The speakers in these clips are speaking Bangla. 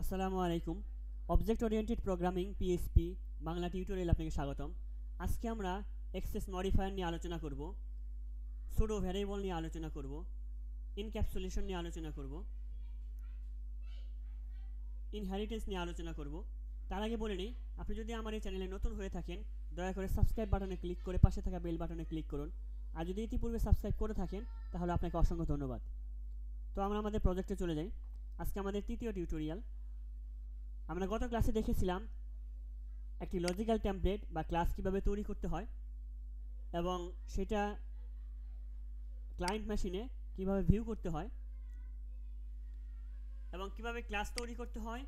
আসসালামু আলাইকুম। Object oriented programming PSP Bangla টিউটোরিয়ালে আপনাকে স্বাগতম। আজকে আমরা এক্সেস মডিফায়ার নিয়ে আলোচনা করব, সুডো ভ্যারিয়েবল নিয়ে আলোচনা করব, ইনক্যাপসুলেশন নিয়ে আলোচনা করব, ইনহেরিটেন্স নিয়ে আলোচনা করব। তার আগে বলে নিই, আপনি যদি আমার এই চ্যানেলে নতুন হয়ে থাকেন দয়া করে সাবস্ক্রাইব বাটনে ক্লিক করে পাশে থাকা বেল বাটনে ক্লিক করুন। আর যদি ইতিপূর্বে সাবস্ক্রাইব করে থাকেন তাহলে আপনাকে অসংখ্য ধন্যবাদ। তো আমরা আমাদের প্রজেক্টে চলে যাই। আজকে আমাদের তৃতীয় টিউটোরিয়াল। আমরা গত ক্লাসে দেখেছিলাম একটি লজিক্যাল টেমপ্লেট বা ক্লাস কিভাবে তৈরি করতে হয় এবং সেটা ক্লায়েন্ট মেশিনে কিভাবে ভিউ করতে হয় এবং কিভাবে ক্লাস তৈরি করতে হয়,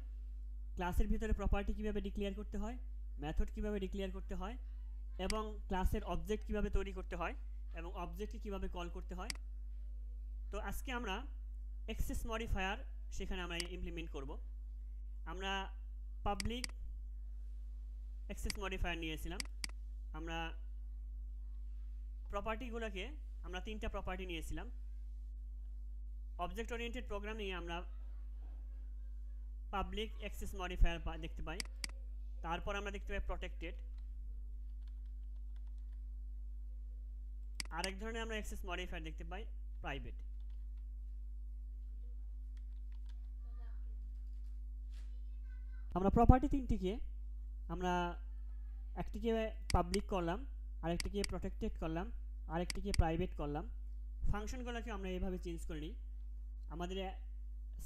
ক্লাসের ভিতরে প্রপার্টি কিভাবে ডিক্লেয়ার করতে হয়, মেথড কিভাবে ডিক্লেয়ার করতে হয় এবং ক্লাসের অবজেক্ট কিভাবে তৈরি করতে হয় এবং অবজেক্টকে কিভাবে কল করতে হয়। তো আজকে আমরা এক্সেস মডিফায়ার সেখানে আমরা ইমপ্লিমেন্ট করব। আমরা পাবলিক অ্যাক্সেস মডিফায়ার নিয়েছিলাম। আমরা প্রপার্টিগুলোকে আমরা তিনটা প্রপার্টি নিয়েছিলাম। অবজেক্ট ওরিয়েন্টেড প্রোগ্রামিংয়ে আমরা পাবলিক অ্যাক্সেস মডিফায়ার দেখতে পাই, তারপর আমরা দেখতে পাই প্রটেক্টেড, আরেক ধরনের আমরা অ্যাক্সেস মডিফায়ার দেখতে পাই প্রাইভেট। আমরা প্রপার্টি তিনটিকে আমরা একটিকে পাবলিক করলাম, আরেকটিকে প্রটেক্টেড করলাম, আরেকটিকে প্রাইভেট করলাম। ফাংশনগুলোকে আমরা এইভাবে চেঞ্জ করে নিই। আমাদের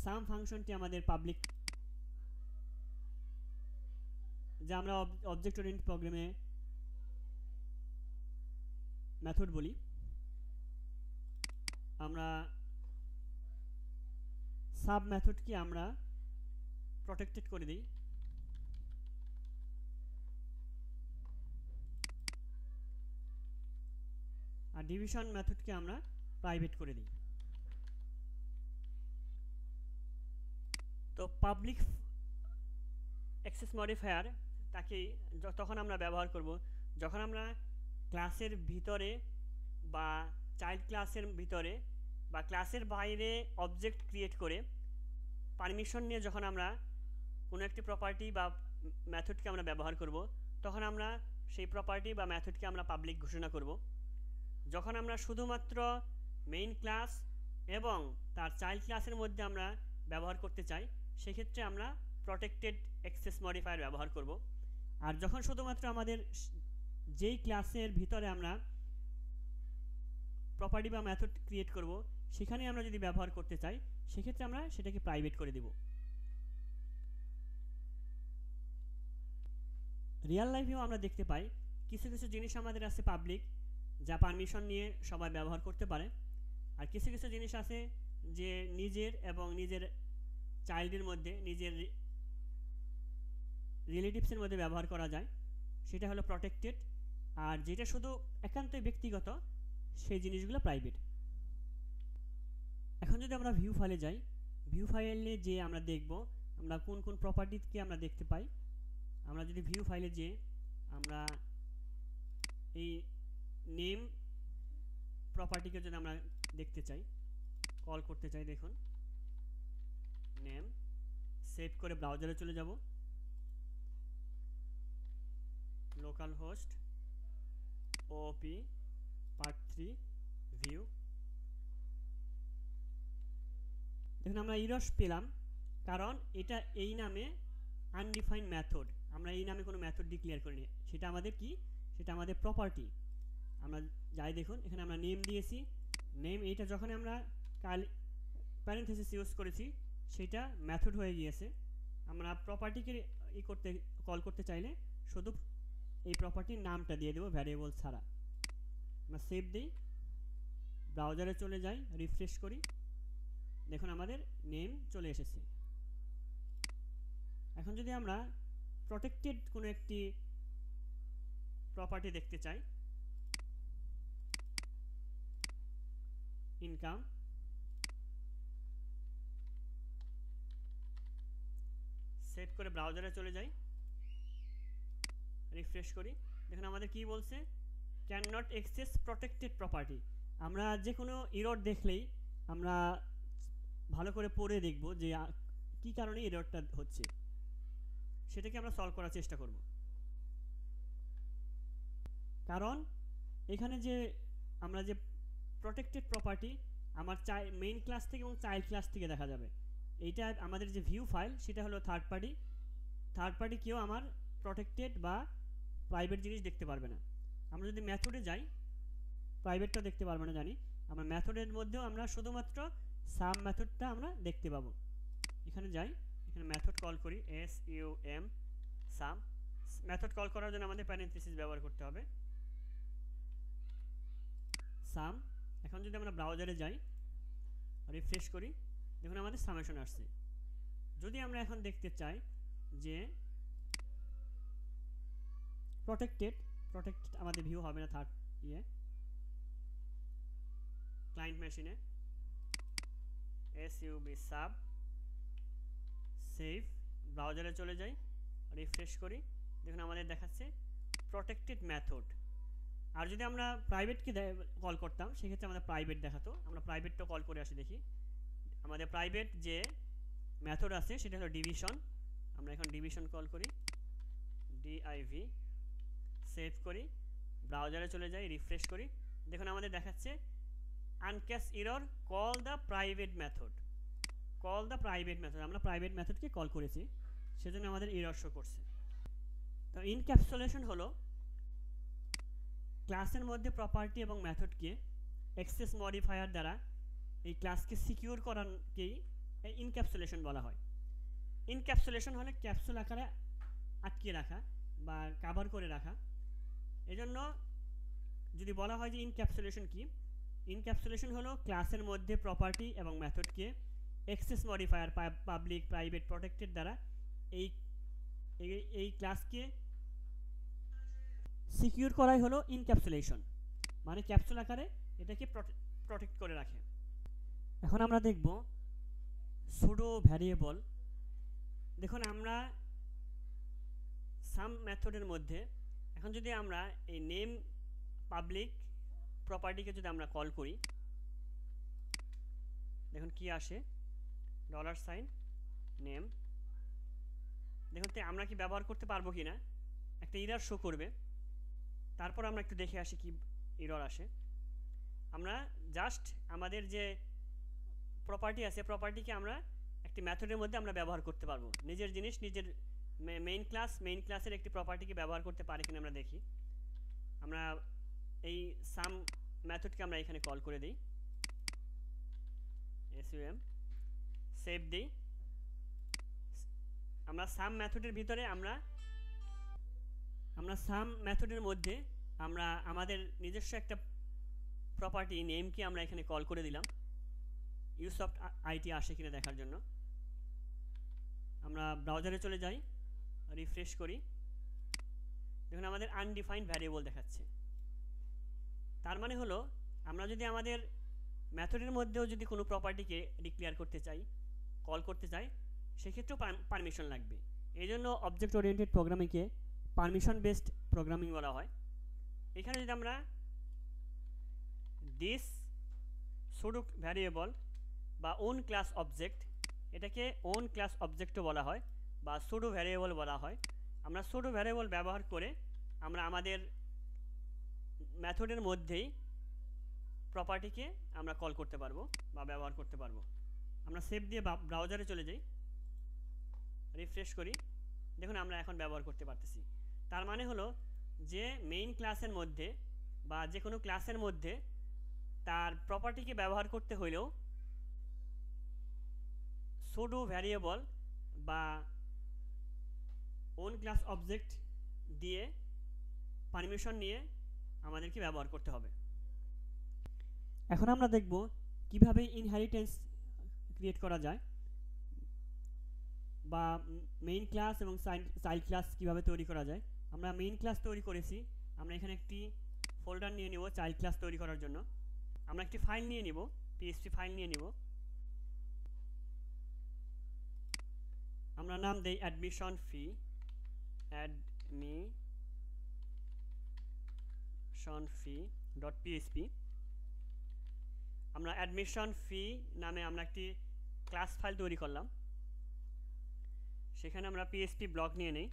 সাম ফাংশনটি আমাদের পাবলিক, যা আমরা অবজেক্ট ওরিয়েন্টেড প্রোগ্রামে মেথড বলি। আমরা সাব মেথডকে আমরা প্রটেক্টেড করে দিই, আর ডিভিশন মেথডকে আমরা প্রাইভেট করে দিই। তো পাবলিক অ্যাক্সেস মডিফায়ার তাকেই তখন আমরা ব্যবহার করব যখন আমরা ক্লাসের ভিতরে বা চাইল্ড ক্লাসের ভিতরে বা ক্লাসের বাইরে অবজেক্ট ক্রিয়েট করে পারমিশন নিয়ে যখন আমরা কোনো একটি প্রপার্টি বা মেথডকে আমরা ব্যবহার করব, তখন আমরা সেই প্রপার্টি বা মেথডকে আমরা পাবলিক ঘোষণা করব। যখন আমরা শুধুমাত্র মেইন ক্লাস এবং তার চাইল্ড ক্লাসের মধ্যে আমরা ব্যবহার করতে চাই, সেক্ষেত্রে আমরা প্রটেক্টেড অ্যাক্সেস মডিফায়ার ব্যবহার করব। আর যখন শুধুমাত্র আমাদের যেই ক্লাসের ভিতরে আমরা প্রপার্টি বা মেথড ক্রিয়েট করব সেখানে আমরা যদি ব্যবহার করতে চাই, সেক্ষেত্রে আমরা সেটাকে প্রাইভেট করে দেব। রিয়েল লাইফেও আমরা দেখতে পাই কিছু কিছু জিনিস আমাদের আছে পাবলিক, যা পারমিশন নিয়ে সবাই ব্যবহার করতে পারে, আর কিছু কিছু জিনিস আছে যে নিজের এবং নিজের চাইল্ডের মধ্যে, নিজের রিলেটিভসের মধ্যে ব্যবহার করা যায়, সেটা হলো প্রটেক্টেড। আর যেটা শুধু একান্তই ব্যক্তিগত, সেই জিনিসগুলো প্রাইভেট। এখন যদি আমরা ভিউ ফাইলে যাই, ভিউ ফাইলে যে আমরা দেখব আমরা কোন কোন প্রপার্টিকে আমরা দেখতে পাই। আমরা যদি ভিউ ফাইলে যে আমরা এই নেম প্রপার্টিকে যদি আমরা দেখতে চাই, কল করতে চাই, দেখুন নেম, সেভ করে ব্রাউজারে চলে যাব, লোকাল হোস্ট ওপি part3 ভিউ। দেখুন আমরা ইরস পেলাম, কারণ এটা এই নামে আনডিফাইন্ড মেথড, আমরা এই নামে কোনো মেথড ডিক্লেয়ার করিনি। সেটা আমাদের কি? সেটা আমাদের প্রপার্টি। আমরা যাই, দেখুন এখানে আমরা নেম দিয়েছি, নেম এইটা যখন আমরা প্যারেন্থেসিস ইউজ করেছি সেটা মেথড হয়ে গিয়েছে। আমরা প্রপার্টিকে কল করতে চাইলে শুধু এই প্রপার্টির নামটা দিয়ে দেবো ভ্যারিয়েবল ছাড়া। আমরা সেভ দিই, ব্রাউজারে চলে যাই, রিফ্রেশ করি, দেখুন আমাদের নেম চলে এসেছে। এখন যদি আমরা প্রটেক্টেড কোনো একটি প্রপার্টি দেখতে চাই, ইনকাম, সেভ করে ব্রাউজারে চলে যাই, রিফ্রেশ করি, দেখুন আমাদের কি বলছে, can not access protected property. আমরা যে কোনো ইরর দেখলেই আমরা ভালো করে পড়ে দেখব যে কি কারণে এররটা হচ্ছে সেটাকে আমরা সলভ করার চেষ্টা করব। কারণ এখানে যে আমরা যে প্রটেক্টেড প্রপার্টি আমার মেইন ক্লাস থেকে এবং চাইল্ড ক্লাস থেকে দেখা যাবে। এইটা আমাদের যে ভিউ ফাইল সেটা হলো থার্ড পার্টি কেউ আমার প্রটেক্টেড বা প্রাইভেট জিনিস দেখতে পারবে না। আমরা যদি মেথডে যাই প্রাইভেটটা দেখতে পারবে না জানি, আমরা মেথডের মধ্যেও আমরা শুধুমাত্র সাম মেথডটা আমরা দেখতে পাবো। এখানে যাই, এখানে মেথড কল করি SUM সাম। মেথড কল করার জন্য আমাদের প্যারেনথেসিস ব্যবহার করতে হবে সাম। এখন যদি আমরা ব্রাউজারে যাই রিফ্রেশ করি, দেখুন আমাদের সামেশন আসছে। যদি আমরা এখন দেখতে চাই যে প্রটেক্টেড আমাদের ভিউ হবে না থার্ড ক্লায়েন্ট মেশিনে SUB সাব সেভ, ব্রাউজারে চলে যাই রিফ্রেশ করি, দেখুন আমাদের দেখাচ্ছে প্রটেক্টেড মেথড। আর যদি আমরা প্রাইভেটকে কল করতাম সেক্ষেত্রে আমাদের প্রাইভেট দেখাতো। আমরা প্রাইভেটটা কল করে আসি, দেখি আমাদের প্রাইভেট যে মেথড আছে সেটা হলো ডিভিশন। আমরা এখন ডিভিশন কল করি DIV, সেভ করি, ব্রাউজারে চলে যাই রিফ্রেশ করি, দেখুন আমাদের দেখাচ্ছে uncaught error call the private method. আমরা প্রাইভেট মেথডকে কল করেছি সেজন্য আমাদের এরর শো করছে। তো ইনক্যাপসুলেশন হলো ক্লাসের মধ্যে প্রপার্টি এবং মেথডকে অ্যাক্সেস মডিফায়ার দ্বারা এই ক্লাসকে সিকিউর করাকেই ইনক্যাপসুলেশন বলা হয়। ইনক্যাপসুলেশন হলে ক্যাপসুল আকারে আটকিয়ে রাখা বা কভার করে রাখা। এজন্য যদি বলা হয় যে ইনক্যাপসুলেশন কি, ইনক্যাপসুলেশন হলো ক্লাসের মধ্যে প্রপার্টি এবং মেথডকে access modifier public private protected দ্বারা এই ক্লাসকে সিকিউর করাই হলো ইনক্যাপসুলেশন, মানে ক্যাপসুল আকারে এটাকে প্রটেক্ট করে রাখে। এখন আমরা দেখব সুডো ভ্যারিয়েবল। দেখুন আমরা সাম মেথডের মধ্যে এখন যদি আমরা এই নেম পাবলিক প্রপার্টিকে যদি আমরা কল করি, দেখুন কি আসে $sign নেম। দেখুন তো আমরা কি ব্যবহার করতে পারবো কি না, একটা এরর শো করবে। তারপর আমরা একটু দেখে আসি কি এরর আসে। আমরা জাস্ট আমাদের যে প্রপার্টি আছে প্রপার্টিকে আমরা একটি মেথডের মধ্যে আমরা ব্যবহার করতে পারবো। নিজের জিনিস নিজের মেইন ক্লাসের একটি প্রপার্টিকে ব্যবহার করতে পারি কিনা আমরা দেখি। আমরা এই সাম মেথডকে আমরা এখানে কল করে দিই SUM, সেভ দিই। আমরা সাম মেথডের ভিতরে আমরা সাম মেথডের মধ্যে আমরা আমাদের নিজস্ব একটা প্রপার্টি নেমকে আমরা এখানে কল করে দিলাম ইউসফট আইটি আসে কিনা দেখার জন্য। আমরা ব্রাউজারে চলে যাই রিফ্রেশ করি, দেখুন আমাদের আনডিফাইন্ড ভ্যারিয়েবল দেখাচ্ছে। তার মানে হলো আমরা যদি আমাদের মেথডের মধ্যেও যদি কোনো প্রপার্টিকে ডিক্লেয়ার করতে চাই, কল করতে চাই, সেক্ষেত্রেও পারমিশন লাগবে। এই জন্য অবজেক্ট ওরিয়েন্টেড প্রোগ্রামিংকে পারমিশন বেসড প্রোগ্রামিং বলা হয়। এখানে যদি আমরা দিস সুডো ভ্যারিয়েবল বা ওন ক্লাস অবজেক্ট, এটাকে ওন ক্লাস অবজেক্টও বলা হয় বা সুডো ভ্যারিয়েবল বলা হয়। আমরা সুডো ভ্যারিয়েবল ব্যবহার করে আমরা আমাদের মেথডের মধ্যেই প্রপার্টিকে আমরা কল করতে পারবো বা ব্যবহার করতে পারবো। আমরা সেভ দিয়ে ব্রাউজারে চলে যাই রিফ্রেশ করি, দেখুন আমরা এখন ব্যবহার করতে পারতেছি। তার মানে হলো যে মেইন ক্লাসের মধ্যে বা যে কোনো ক্লাসের মধ্যে তার প্রপার্টিকে ব্যবহার করতে হইলেও সুডো ভ্যারিয়েবল বা ওন ক্লাস অবজেক্ট দিয়ে পারমিশন নিয়ে আমাদেরকে ব্যবহার করতে হবে। এখন আমরা দেখব কিভাবে ইনহেরিটেন্স ক্রিয়েট করা যায় বা মেইন ক্লাস এবং চাইল্ড ক্লাস কিভাবে তৈরি করা যায়। আমরা মেইন ক্লাস তৈরি করেছি, আমরা এখানে একটি ফোল্ডার নিয়ে নিব চাইল্ড ক্লাস তৈরি করার জন্য। আমরা একটি ফাইল নিয়ে নিব, PHP ফাইল নিয়ে নিব। আমরা নাম দেই অ্যাডমিশন ফি, admission_fee.php। আমরা অ্যাডমিশন ফি নামে আমরা একটি ক্লাস ফাইল তৈরি করলাম। সেখানে আমরা পিএসপি ব্লক নিয়ে নেই।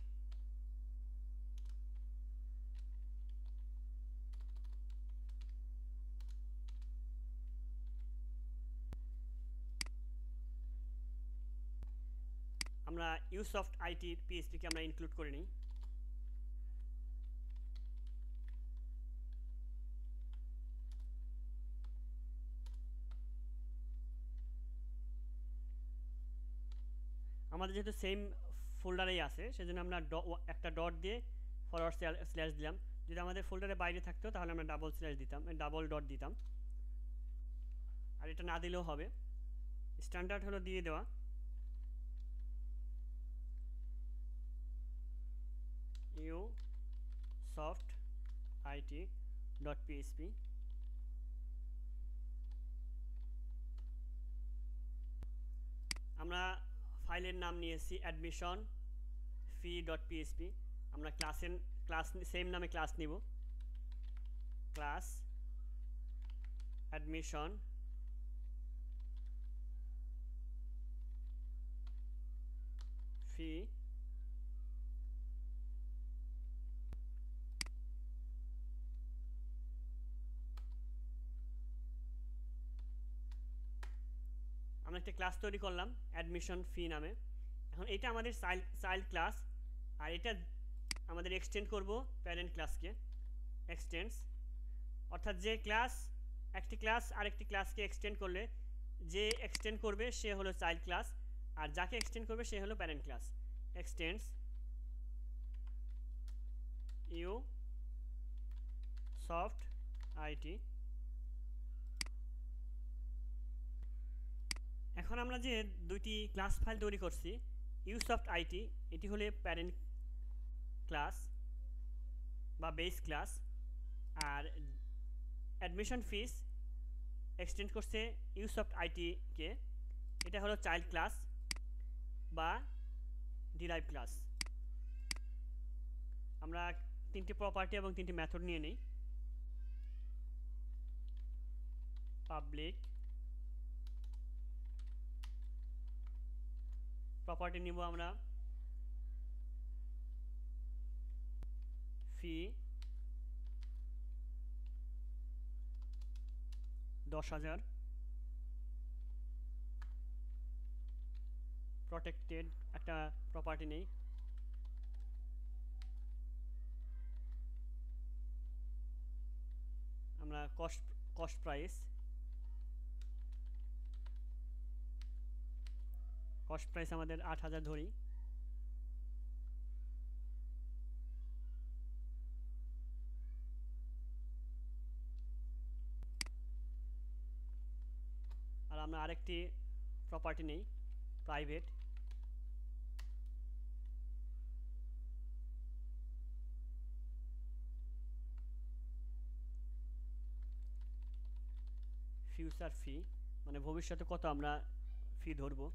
আমরা ইউসফট আইটি পিএসপিকে আমরা ইনক্লুড করে নিই। আমাদের যেহেতু সেম ফোল্ডারেই আছে সেজন্য আমরা একটা ডট দিয়ে ফরওয়ার্ড স্ল্যাশ দিলাম। যদি আমাদের ফোল্ডারে বাইরে থাকতো তাহলে আমরা ডাবল স্ল্যাশ দিতাম, ডাবল ডট দিতাম। আর এটা না দিলেও হবে, স্ট্যান্ডার্ড হলো দিয়ে দেওয়া। U soft IT dot PSP. আমরা ফাইলের নাম নিয়েছি অ্যাডমিশন ফি ডট পিএসপি। আমরা ক্লাস সেম নামে ক্লাস নিব, ক্লাস অ্যাডমিশন ফি আমরা একটা ক্লাস তৈরি করলাম অ্যাডমিশন ফি নামে। এখন এটা আমাদের চাইল্ড ক্লাস, আর এটা আমাদের এক্সটেন্ড করব প্যারেন্ট ক্লাসকে। এক্সটেন্ডস অর্থাৎ যে ক্লাস একটি ক্লাস আরেকটি ক্লাসকে এক্সটেন্ড করলে যে এক্সটেন্ড করবে সে হলো চাইল্ড ক্লাস, আর যাকে এক্সটেন্ড করবে সে হলো parent class. Extends U soft IT. এখন আমরা যে দুইটি ক্লাস ফাইল তৈরি করছি, ইউসফট আইটি এটি হলে প্যারেন্ট ক্লাস বা বেস ক্লাস, আর অ্যাডমিশন ফিস এক্সটেন্ড করছে ইউসফট আইটিকে, এটা হলো চাইল্ড ক্লাস বা ডিরাইভ ক্লাস। আমরা তিনটি প্রপার্টি এবং তিনটি মেথড নিয়ে নিই। পাবলিক প্রপার্টি নিব আমরা ফি 10,000, প্রটেক্টেড একটা প্রপার্টি নেই, আমরা কস্ট প্রাইস আমাদের 8,000 ধরি। আর আমরা আরেকটি প্রপার্টি নেই প্রাইভেট, ফিউচার ফি, মানে ভবিষ্যতে কত আমরা ফি ধরবো,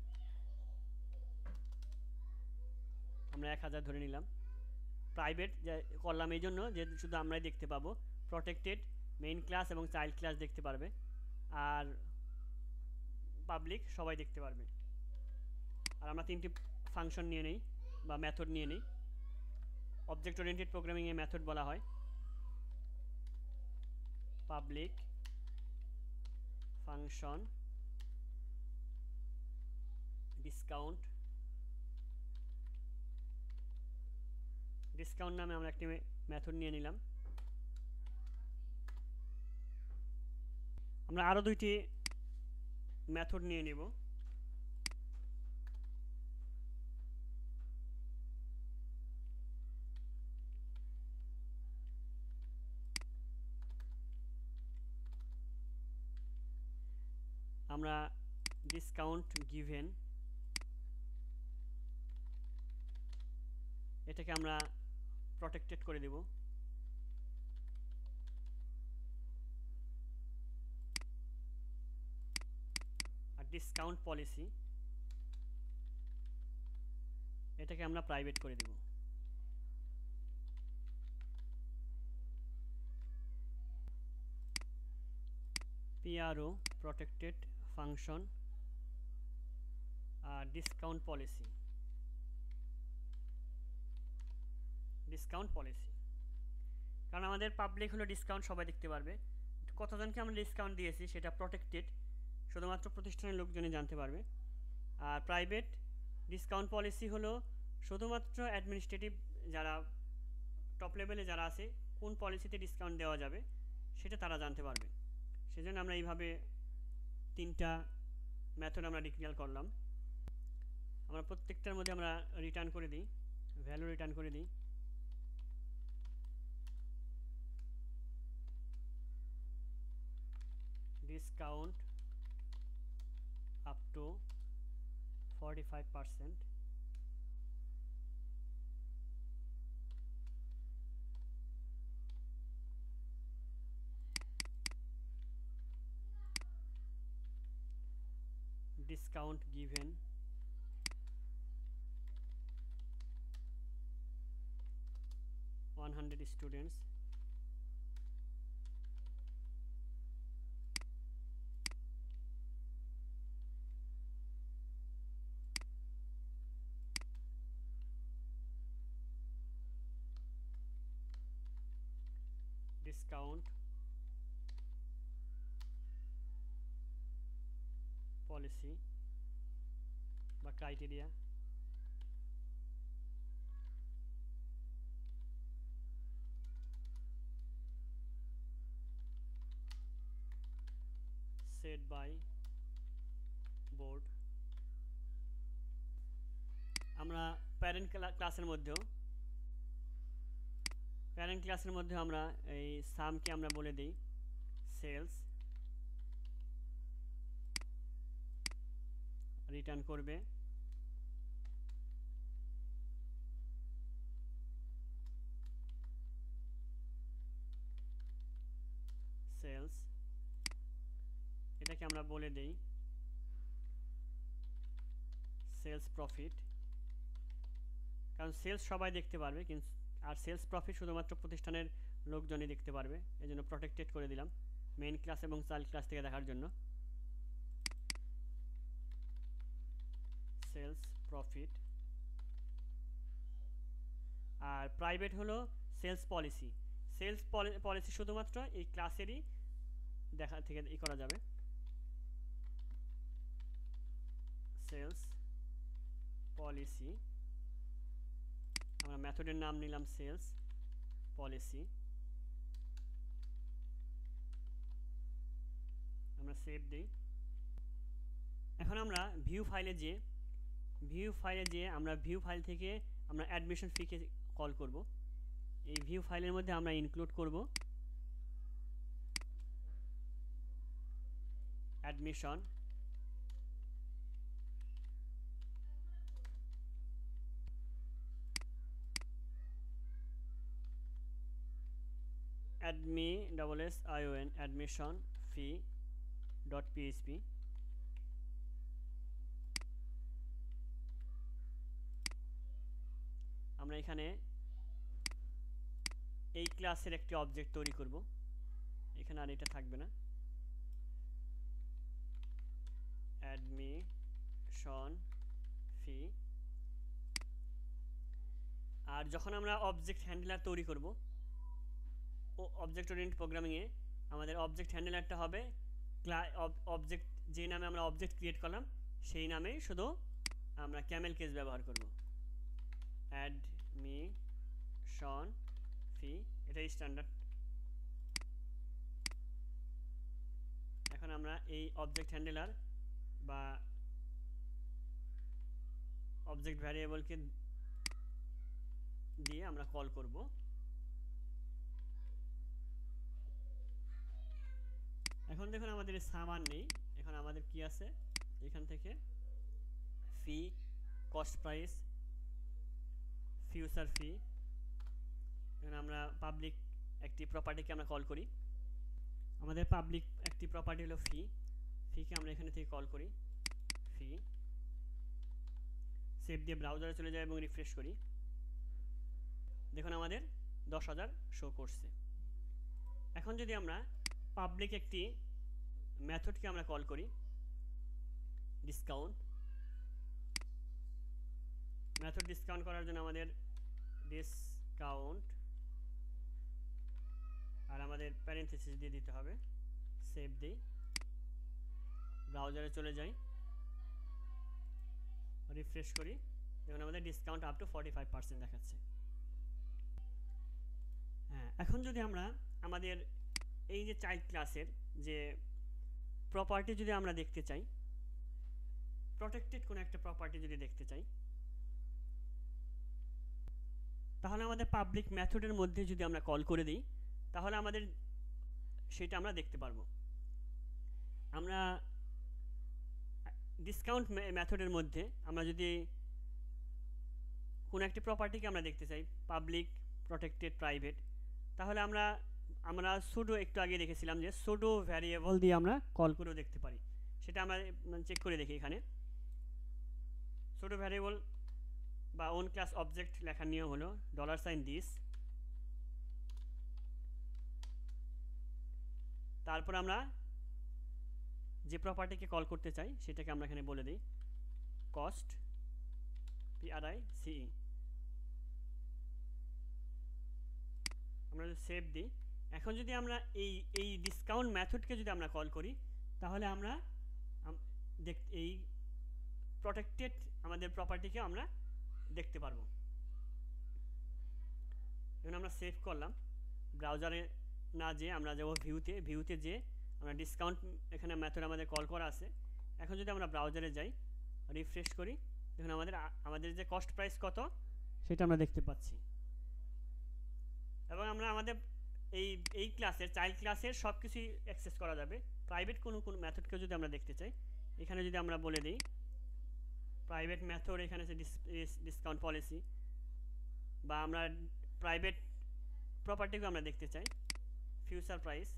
আমরা 1,000 ধরে নিলাম। প্রাইভেট করলাম এই জন্য যে শুধু আমরাই দেখতে পাবো, প্রটেক্টেড মেইন ক্লাস এবং চাইল্ড ক্লাস দেখতে পারবে, আর পাবলিক সবাই দেখতে পারবে। আর আমরা তিনটি ফাংশন নিয়ে নিই বা মেথড নিয়ে নিই। অবজেক্ট ওরিয়েন্টেড প্রোগ্রামিংয়ে মেথড বলা হয় পাবলিক ফাংশন ডিসকাউন্ট নামে আমরা একটি মেথড নিয়ে নিলাম। আমরা আরও দুইটি মেথড নিয়ে নিব। আমরা ডিসকাউন্ট গিভেন এটাকে আমরা প্রটেক্টেড করে দেব। আর ডিসকাউন্ট পলিসি এটাকে আমরা প্রাইভেট করে দেব। PRO protected function discount policy discount policy, কারণ আমাদের পাবলিক হলো ডিসকাউন্ট সবাই দেখতে পারবে, কতজনকে আমরা ডিসকাউন্ট দিয়েছি সেটা প্রোটেক্টেড, শুধুমাত্র প্রতিষ্ঠানের লোকজনই জানতে পারবে। আর প্রাইভেট ডিসকাউন্ট পলিসি হলো শুধুমাত্র অ্যাডমিনিস্ট্রেটিভ যারা টপ লেভেলে যারা আছে কোন পলিসিতে ডিসকাউন্ট দেওয়া যাবে সেটা তারা জানতে পারবে। সেজন্য আমরা এইভাবে 3টা মেথড আমরা ডিক্লেয়ার করলাম। আমরা প্রত্যেকটার মধ্যে আমরা রিটার্ন করে দিই, ভ্যালু রিটার্ন করে দিই। Discount up to 45%, discount given (100 students), discount policy বা criteria set by board। আমরা প্যারেন্ট ক্লাসের মধ্যেও আমরা এই সামকে আমরা বলে দিই সেলস, রিটার্ন করবে সেলস, এটাকে আমরা বলে দেই সেলস প্রফিট, কারণ সেলস সবাই দেখতে পারবে কিন্তু আর সেলস প্রফিট শুধুমাত্র প্রতিষ্ঠানের লোকজনই দেখতে পারবে, এই জন্য প্রোটেক্টেড করে দিলাম মেইন ক্লাস এবং চাইল্ড ক্লাস থেকে দেখার জন্য। Sales profit. আর প্রাইভেট হলো সেলস পলিসি, সেলস পলিসি শুধুমাত্র এই ক্লাসেরই দেখা থেকে করা যাবে। সেলস পলিসি, আমরা মেথডের নাম নিলাম সেলস পলিসি, আমরা সেভ দিই। এখন আমরা ভিউ ফাইলে যেয়ে আমরা ভিউ ফাইল থেকে আমরা অ্যাডমিশন ফিকে কল করব। এই ভিউ ফাইলের মধ্যে আমরা ইনক্লুড করব অ্যাডমিশন admission fee.php। আমরা এখানে এই ক্লাসের একটি অবজেক্ট তৈরি করব, এখানে আর এটা থাকবে না, admission fee। আর যখন আমরা অবজেক্ট হ্যান্ডলার তৈরি করব অবজেক্ট ওরিয়েন্টেড প্রোগ্রামিংয়ে আমাদের অবজেক্ট হ্যান্ডলারটা হবে অবজেক্ট যে নামে আমরা অবজেক্ট ক্রিয়েট করলাম সেই নামেই শুধু আমরা ক্যামেল কেস ব্যবহার করব। admission fee, এটাই স্ট্যান্ডার্ড। এখন আমরা এই অবজেক্ট হ্যান্ডলার বা অবজেক্ট ভ্যারিয়েবলকে দিয়ে আমরা কল করব। এখন দেখুন আমাদের সামান নেই, এখন আমাদের কি আছে, এখান থেকে ফি, কস্ট প্রাইস, ফিউচার ফি। এখন আমরা পাবলিক একটি প্রপার্টিকে আমরা কল করি, আমাদের পাবলিক একটি প্রপার্টি হলো ফিকে আমরা এখানে থেকে কল করি ফি, সেভ দিয়ে ব্রাউজারে চলে যায় এবং রিফ্রেশ করি, দেখুন আমাদের 10,000 শো করছে। এখন যদি আমরা পাবলিক একটি মেথডকে আমরা কল করি ডিসকাউন্ট, মেথড ডিসকাউন্ট করার জন্য আমাদের কাউন্ট, আর আমাদের প্যারেন্থেসিস দিয়ে দিতে হবে। সেভ দিই, ব্রাউজারে চলে যাই, রিফ্রেশ করি, দেখুন আমাদের ডিসকাউন্ট আপ টু 45% দেখাচ্ছে। হ্যাঁ, এখন যদি আমরা আমাদের এই যে চাইল্ড ক্লাসের যে প্রপার্টি যদি আমরা দেখতে চাই, প্রটেক্টেড কোনো একটা প্রপার্টি যদি দেখতে চাই, তাহলে আমাদের পাবলিক মেথডের মধ্যে যদি আমরা কল করে দিই, তাহলে আমাদের সেটা আমরা দেখতে পারবো। আমরা ডিসকাউন্ট মেথডের মধ্যে আমরা যদি কোনো একটি প্রপার্টিকে আমরা দেখতে চাই, পাবলিক, প্রটেক্টেড, প্রাইভেট, তাহলে আমরা সুডো একটু আগে দেখেছিলাম যে সুডো ভ্যারিয়েবল দিয়ে আমরা কল করেও দেখতে পারি। সেটা আমরা চেক করে দেখি। এখানে সুডো ভ্যারিয়েবল বা ওন ক্লাস অবজেক্ট লেখার নিয়ম হলো $this, তারপর আমরা যে প্রপার্টিকে কল করতে চাই সেটাকে আমরা এখানে বলে দিই কস্ট, PRICE। আমরা যদি সেভ দিই, এখন যদি আমরা এই ডিসকাউন্ট মেথডকে যদি আমরা কল করি, তাহলে আমরা এই প্রটেক্টেড আমাদের প্রপার্টিকে আমরা দেখতে পারবো। এখন আমরা সেভ করলাম, ব্রাউজারে না যে আমরা যাবো ভিউতে যে আমরা ডিসকাউন্ট এখানে মেথড আমাদের কল করা আছে। এখন যদি আমরা ব্রাউজারে যাই, রিফ্রেশ করি, দেখুন আমাদের যে কস্ট প্রাইস কত সেটা আমরা দেখতে পাচ্ছি। এবং আমরা আমাদের এই ক্লাসের চাইল্ড ক্লাসের সব কিছুই অ্যাক্সেস করা যাবে। প্রাইভেট কোনো মেথডকে যদি আমরা দেখতে চাই, এখানে যদি আমরা বলে দিই প্রাইভেট মেথড, এখানে আছে ডিসকাউন্ট পলিসি, বা আমরা প্রাইভেট প্রপার্টিকে আমরা দেখতে চাই ফিউচার প্রাইস,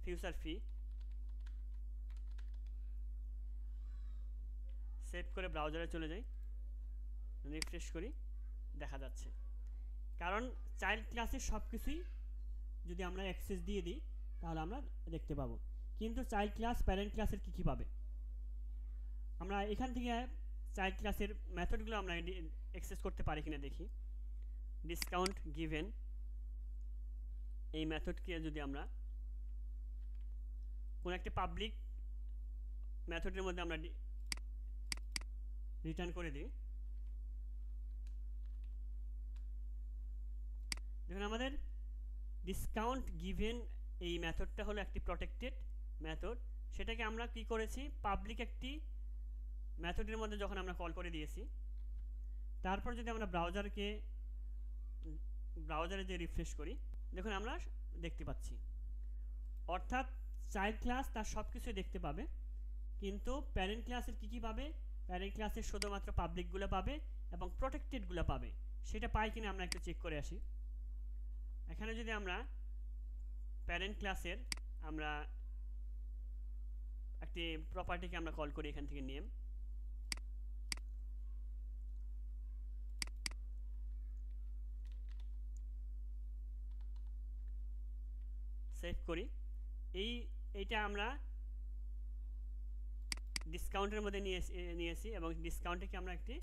ফিউচার ফি, সেভ করে ব্রাউজারে চলে যাই, রিফ্রেশ করি, দেখা যাচ্ছে। কারণ চাইল্ড ক্লাসের সব কিছুই যদি আমরা অ্যাক্সেস দিয়ে দিই তাহলে আমরা দেখতে পাবো। কিন্তু চাইল্ড ক্লাস প্যারেন্ট ক্লাসের কী পাবে, আমরা এখান থেকে চাইল্ড ক্লাসের মেথডগুলো আমরা অ্যাক্সেস করতে পারি কিনা দেখি। ডিসকাউন্ট গিভেন এই মেথডকে যদি আমরা কোনো একটা পাবলিক মেথডের মধ্যে আমরা রিটার্ন করে দিই, দেখুন আমাদের ডিসকাউন্ট গিভেন এই মেথডটা হলো একটি প্রটেক্টেড মেথড। সেটাকে আমরা কি করেছি, পাবলিক একটি মেথডের মধ্যে যখন আমরা কল করে দিয়েছি, তারপর যদি আমরা ব্রাউজারে যে রিফ্রেশ করি, দেখুন আমরা দেখতে পাচ্ছি। অর্থাৎ চাইল্ড ক্লাস তার সব কিছুই দেখতে পাবে, কিন্তু প্যারেন্ট ক্লাসের কী পাবে, প্যারেন্ট ক্লাসের শুধুমাত্র পাবলিকগুলো পাবে এবং প্রটেক্টেডগুলো পাবে। সেটা পাই কিনা আমরা একটু চেক করে আসি। এখানে যদি আমরা প্যারেন্ট ক্লাসের আমরা একটি প্রপার্টিকে আমরা কল করি, এখান থেকে নেম, সেভ করি, এইটা আমরা ডিসকাউন্টের মধ্যে নিয়েছি এবং ডিসকাউন্টকে আমরা একটি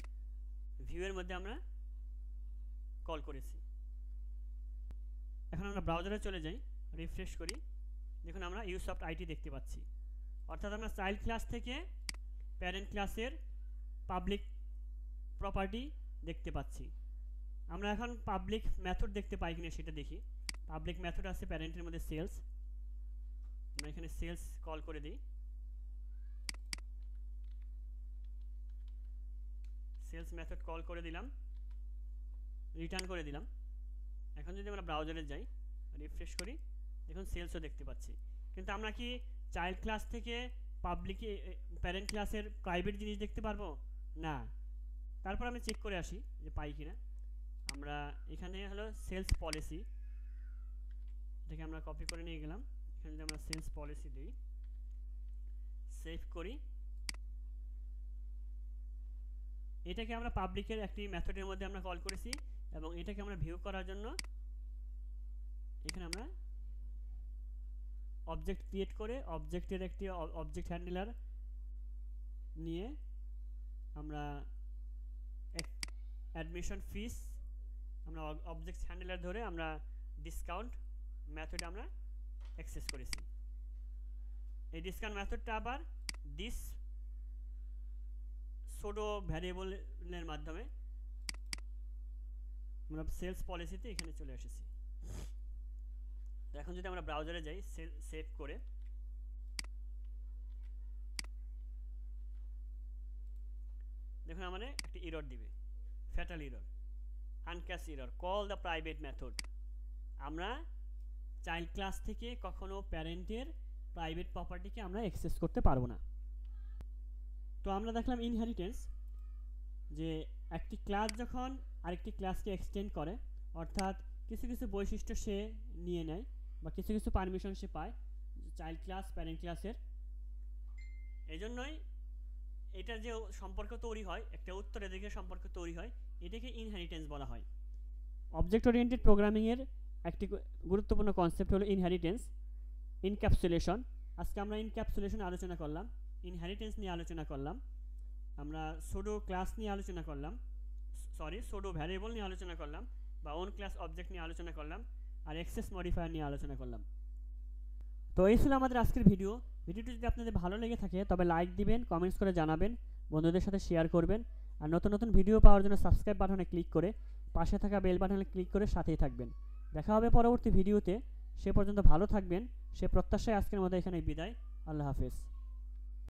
ভিউয়ের মধ্যে আমরা কল করেছি। এখন আমরা ব্রাউজারে চলে যাই, রিফ্রেশ করি, দেখুন আমরা ইউসফট আইটি দেখতে পাচ্ছি। অর্থাৎ আমরা চাইল্ড ক্লাস থেকে প্যারেন্ট ক্লাসের পাবলিক প্রপার্টি দেখতে পাচ্ছি। আমরা এখন পাবলিক মেথড দেখতে পাই কিনা সেটা দেখি। পাবলিক মেথড আছে প্যারেন্টের মধ্যে সেলস, আমরা এখানে সেলস কল করে দিই, সেলস মেথড কল করে দিলাম, রিটার্ন করে দিলাম। এখন যদি আমরা ব্রাউজারে যাই, রিফ্রেশ করি, দেখুন সেলসও দেখতে পাচ্ছি। কিন্তু আমরা কি চাইল্ড ক্লাস থেকে পাবলিক প্যারেন্ট ক্লাসের প্রাইভেট জিনিস দেখতে পারবো না। তারপর আমি চেক করে আসি যে পাই কিনা। আমরা এখানে হলো সেলস পলিসি, এটাকে আমরা কপি করে নিয়ে গেলাম। এখানে যদি আমরা সেলস পলিসি দিই, সেভ করি, এটাকে আমরা পাবলিকের একটি মেথডের মধ্যে আমরা কল করেছি এবং এটাকে আমরা ভিউ করার জন্য এখানে আমরা অবজেক্ট ক্রিয়েট করে অবজেক্টের একটি অবজেক্ট হ্যান্ডলার নিয়ে আমরা অ্যাডমিশন ফিস আমরা অবজেক্ট হ্যান্ডলার ধরে আমরা ডিসকাউন্ট মেথড আমরা অ্যাক্সেস করেছি। এই ডিসকাউন্ট মেথডটা আবার দিস সোডো ভ্যারিয়েবলের মাধ্যমে আমরা সেলস পলিসিতে এখানে চলে এসেছি। এখন যদি আমরা ব্রাউজারে যাই সেভ করে, দেখুন আমাদের একটা এরর দিবে, fatal error, uncaught error, call the private method. আমরা চাইল্ড ক্লাস থেকে কখনো প্যারেন্টের প্রাইভেট প্রপার্টিকে আমরা অ্যাক্সেস করতে পারবো না। তো আমরা দেখলাম ইনহেরিটেন্স, যে একটি ক্লাস যখন আরেকটি ক্লাসকে এক্সটেন্ড করে, অর্থাৎ কিছু কিছু বৈশিষ্ট্য সে নিয়ে নেয় বা কিছু কিছু পারমিশন সে পায় চাইল্ড ক্লাস প্যারেন্ট ক্লাসের। এই জন্যই এটার যে সম্পর্ক তৈরি হয়, একটা উত্তরাধিকার সম্পর্ক তৈরি হয়, এটাকে ইনহেরিটেন্স বলা হয়। অবজেক্ট ওরিয়েন্টেড প্রোগ্রামিংয়ের একটি গুরুত্বপূর্ণ কনসেপ্ট হলো ইনহেরিটেন্স, ইনক্যাপসুলেশন। আজকে আমরা ইনক্যাপসুলেশন আলোচনা করলাম, ইনহেরিটেন্স নিয়ে আলোচনা করলাম, আমরা সোডো ক্লাস নিয়ে আলোচনা করলাম, সোডো ভ্যারিয়েবল নিয়ে আলোচনা করলাম, বা ওন ক্লাস অবজেক্ট নিয়ে আলোচনা করলাম, আর অ্যাক্সেস মডিফায়ার নিয়ে আলোচনা করলাম। তো এই ছিল আমাদের আজকের ভিডিও। ভিডিওটি যদি আপনাদের ভালো লেগে থাকে তবে লাইক দিবেন, কমেন্টস করে জানাবেন, বন্ধুদের সাথে শেয়ার করবেন, আর নতুন নতুন ভিডিও পাওয়ার জন্য সাবস্ক্রাইব বাটনে ক্লিক করে পাশে থাকা বেল বাটনে ক্লিক করে সাথেই থাকবেন। দেখা হবে পরবর্তী ভিডিওতে। সে পর্যন্ত ভালো থাকবেন, সে প্রত্যাশায় আজকের মতো এখানে বিদায়। আল্লাহ হাফেজ।